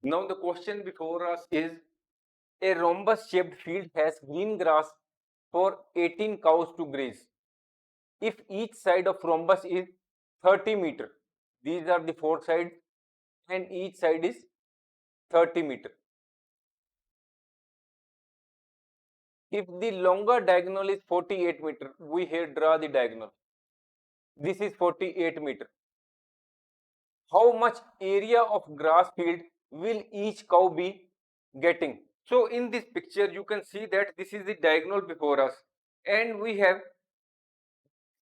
Now the question before us is, a rhombus shaped field has green grass for 18 cows to graze. If each side of rhombus is 30 meter, these are the four sides and each side is 30 meter. If the longer diagonal is 48 meter, we here draw the diagonal. This is 48 meter. How much area of grass field will each cow be getting? So in this picture you can see that this is the diagonal before us and we have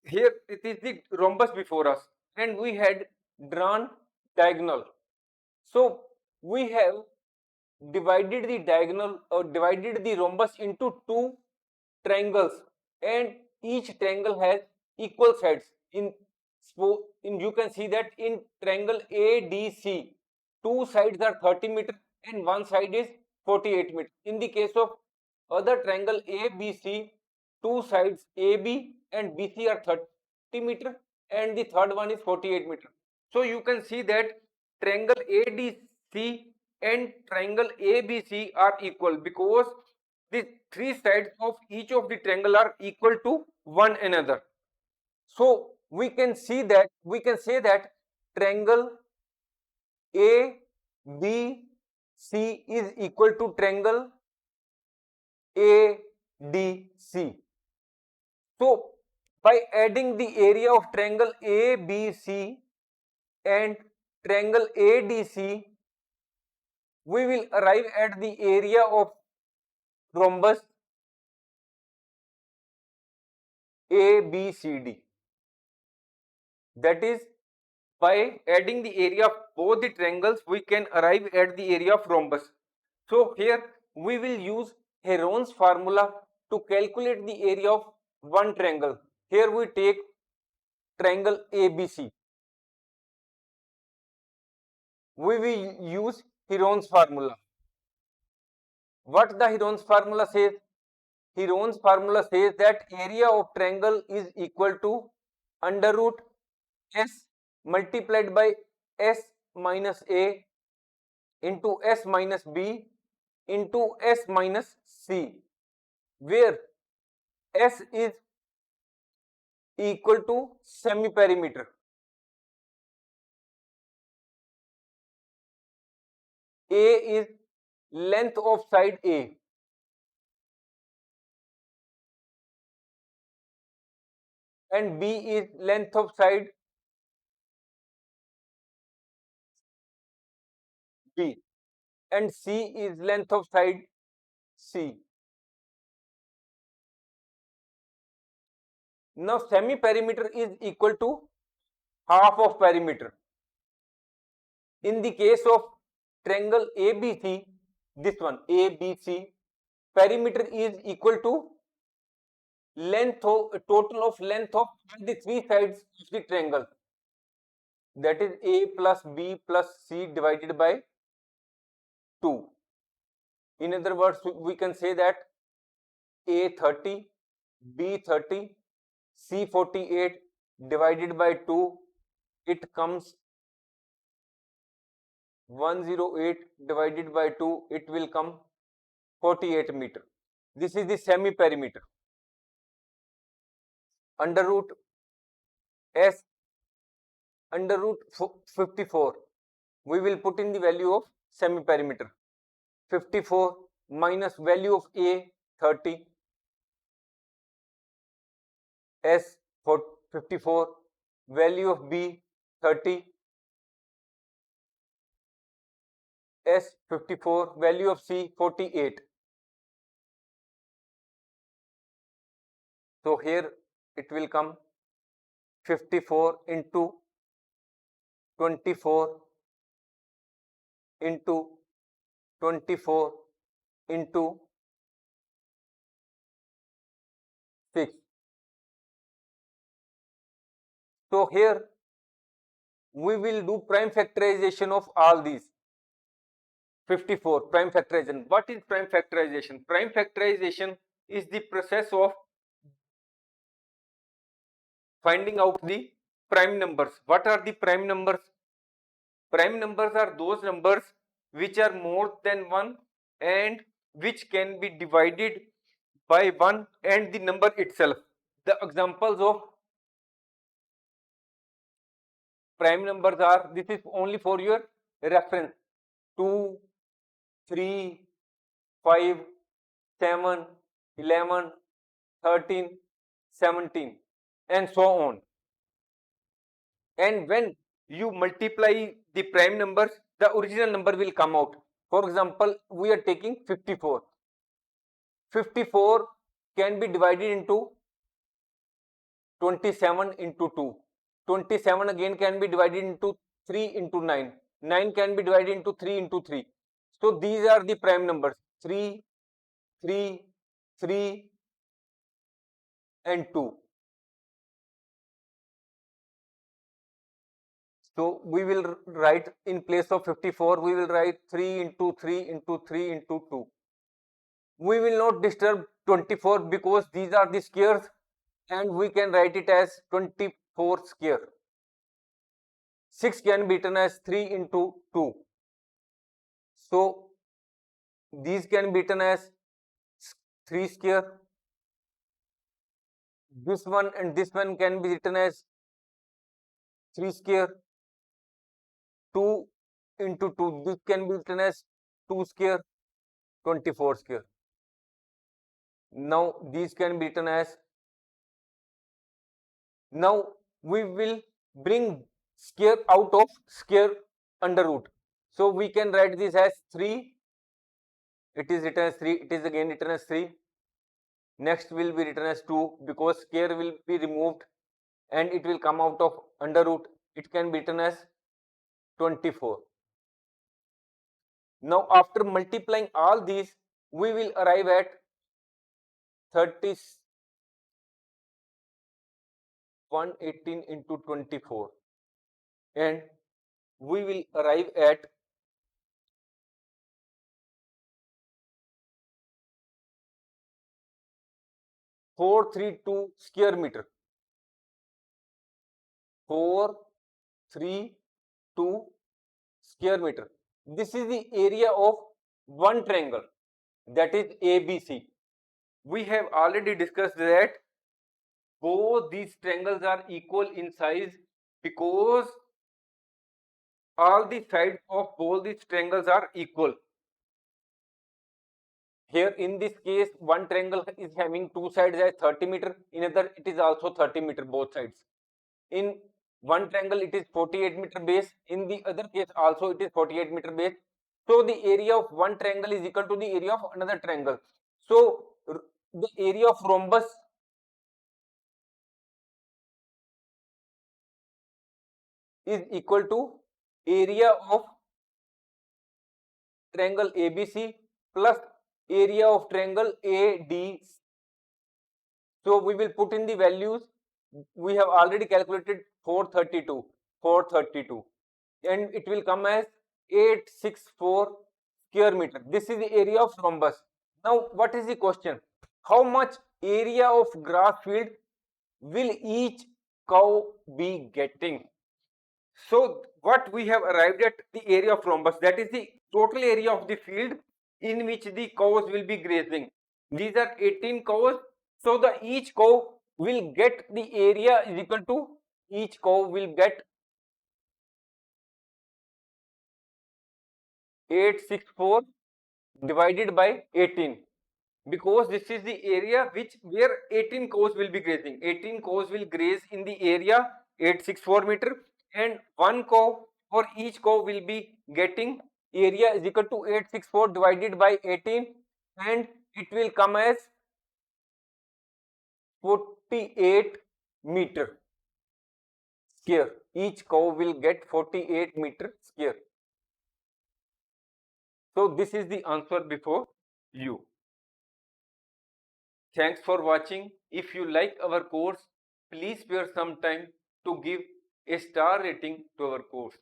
here it is the rhombus before us and we had drawn diagonal. So we have divided the diagonal or divided the rhombus into two triangles and each triangle has equal sides. In you can see that in triangle ADC, two sides are 30 meter and one side is 48 meter. In the case of other triangle ABC, two sides AB and BC are 30 meter and the third one is 48 meter. So you can see that triangle ADC and triangle ABC are equal because the three sides of each of the triangle are equal to one another. So we can say that triangle ABC is equal to triangle ADC. So by adding the area of triangle ABC and triangle ADC, we will arrive at the area of rhombus ABCD. That is, by adding the area of both the triangles, we can arrive at the area of rhombus. So here we will use Heron's formula to calculate the area of one triangle. Here we take triangle ABC. We will use Heron's formula. What the Heron's formula says? Heron's formula says that area of triangle is equal to under root S multiplied by S minus A into S minus B into S minus C, where S is equal to semi-perimeter. A is length of side A. And B is length of side B. And C is length of side C. Now semi-perimeter is equal to half of perimeter. In the case of triangle ABC, this one ABC, perimeter is equal to length of total of length of the three sides of the triangle, that is A plus B plus C divided by 2. In other words, we can say that A 30, B 30, C 48 divided by 2, it comes 108 divided by 2, it will come 48 meter. This is the semi-perimeter. Under root S under root 54, we will put in the value of semi-perimeter. 54 minus value of A 30, S for 54, value of B 30, S 54, value of C 48. So here it will come 54 into 24 into 24 into 6. So here we will do prime factorization of all these. 54 prime factorization. What is prime factorization? Prime factorization is the process of finding out the prime numbers. What are the prime numbers? Prime numbers are those numbers which are more than 1 and which can be divided by 1 and the number itself. The examples of prime numbers are, this is only for your reference, 2, 3, 5, 7, 11, 13, 17 and so on. And when you multiply the prime numbers, the original number will come out. For example, we are taking 54. 54 can be divided into 27 into 2. 27 again can be divided into 3 into 9. 9 can be divided into 3 into 3. So these are the prime numbers, 3, 3, 3 and 2. So we will write in place of 54, we will write 3 into 3 into 3 into 2. We will not disturb 24 because these are the squares and we can write it as 24 square. 6 can be written as 3 into 2. So these can be written as 3 square. This one and this one can be written as 3 square. 2 into 2, this can be written as 2 square, 24 square. Now these can be written as, now we will bring square out of square under root. So we can write this as 3, it is written as 3, it is again written as 3. Next will be written as 2 because square will be removed and it will come out of under root. It can be written as 24. Now after multiplying all these, we will arrive at 118 into 24 and we will arrive at 432 square meter. 432 square meter. This is the area of one triangle, that is ABC. We have already discussed that both these triangles are equal in size because all the sides of both these triangles are equal. Here in this case, one triangle is having two sides as 30 meter, in other it is also 30 meter both sides. In one triangle it is 48 meter base, in the other case also it is 48 meter base. So the area of one triangle is equal to the area of another triangle. So the area of rhombus is equal to area of triangle ABC plus area of triangle AD. So we will put in the values. We have already calculated 432 and it will come as 864 square meter. This is the area of rhombus. Now what is the question? How much area of grass field will each cow be getting? So what we have arrived at, the area of rhombus, that is the total area of the field in which the cows will be grazing. These are 18 cows. So the each cow will get, the area is equal to, each cow will get 864 divided by 18 because this is the area which where 18 cows will be grazing. 18 cows will graze in the area 864 meter and one cow, for each cow will be getting area is equal to 864 divided by 18 and it will come as 48 meter square. Each cow will get 48 meter square. So this is the answer before you. Thanks for watching. If you like our course, please spare some time to give a star rating to our course.